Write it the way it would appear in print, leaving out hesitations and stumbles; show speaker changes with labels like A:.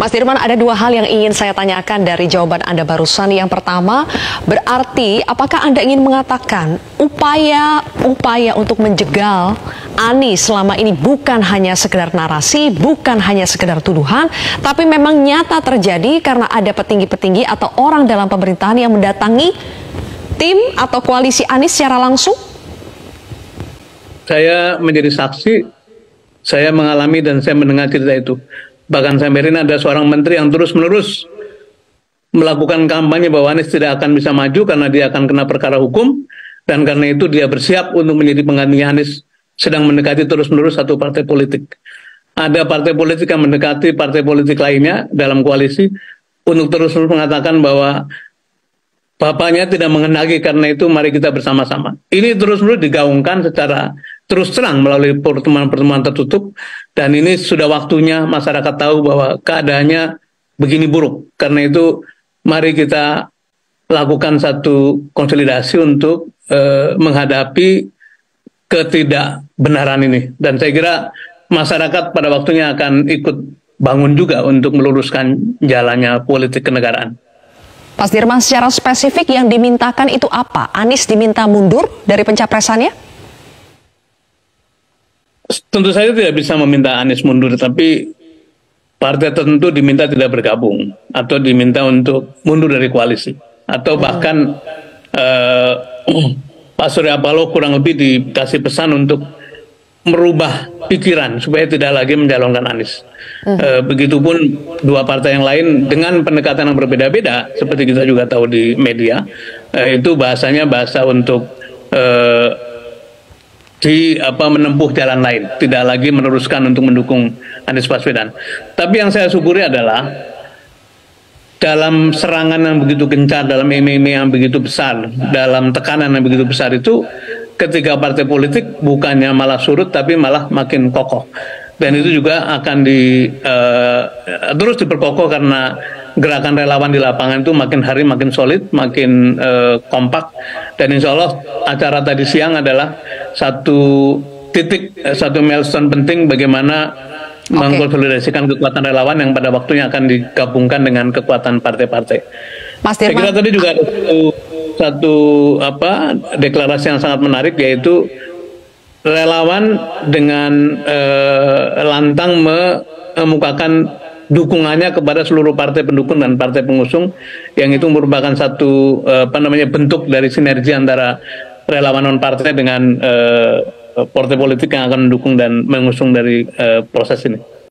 A: Mas Dirman, ada dua hal yang ingin saya tanyakan dari jawaban Anda barusan. Yang pertama, berarti apakah Anda ingin mengatakan upaya untuk menjegal Anies selama ini bukan hanya sekedar narasi, bukan hanya sekedar tuduhan, tapi memang nyata terjadi karena ada petinggi-petinggi atau orang dalam pemerintahan yang mendatangi tim atau koalisi Anies secara langsung?
B: Saya menjadi saksi, saya mengalami dan saya mendengar cerita itu. Bahkan sampai ini ada seorang menteri yang terus-menerus melakukan kampanye bahwa Anies tidak akan bisa maju karena dia akan kena perkara hukum, dan karena itu dia bersiap untuk menjadi penggantinya Anies, sedang mendekati terus-menerus satu partai politik. Ada partai politik yang mendekati partai politik lainnya dalam koalisi untuk terus-menerus mengatakan bahwa bapaknya tidak mengenagi, karena itu mari kita bersama-sama. Ini terus-menerus digaungkan secara terus terang melalui pertemuan-pertemuan tertutup, dan ini sudah waktunya masyarakat tahu bahwa keadaannya begini buruk. Karena itu mari kita lakukan satu konsolidasi untuk menghadapi ketidakbenaran ini. Dan saya kira masyarakat pada waktunya akan ikut bangun juga untuk meluruskan jalannya politik kenegaraan.
A: Mas Dirman, secara spesifik yang dimintakan itu apa? Anies diminta mundur dari pencapresannya?
B: Tentu saja tidak bisa meminta Anies mundur, tapi partai tertentu diminta tidak bergabung atau diminta untuk mundur dari koalisi, atau bahkan Pak Surya Paloh kurang lebih dikasih pesan untuk merubah pikiran supaya tidak lagi mencalonkan Anies. Begitupun dua partai yang lain dengan pendekatan yang berbeda-beda, seperti kita juga tahu di media, itu bahasanya bahasa untuk menempuh jalan lain, tidak lagi meneruskan untuk mendukung Anies Baswedan. Tapi yang saya syukuri adalah dalam serangan yang begitu gencar, dalam eme-eme yang begitu besar, dalam tekanan yang begitu besar itu, ketika partai politik bukannya malah surut tapi malah makin kokoh. Dan itu juga akan terus diperkokoh karena gerakan relawan di lapangan itu makin hari makin solid, makin kompak. Dan insya Allah acara tadi siang adalah satu titik, satu milestone penting bagaimana mengkonsolidasikan kekuatan relawan yang pada waktunya akan digabungkan dengan kekuatan partai-partai.
A: Mas Dirman,
B: saya kira tadi juga ada satu deklarasi yang sangat menarik, yaitu relawan dengan lantang mengemukakan dukungannya kepada seluruh partai pendukung dan partai pengusung, yang itu merupakan satu bentuk dari sinergi antara relawan non partai dengan partai politik yang akan mendukung dan mengusung dari proses ini.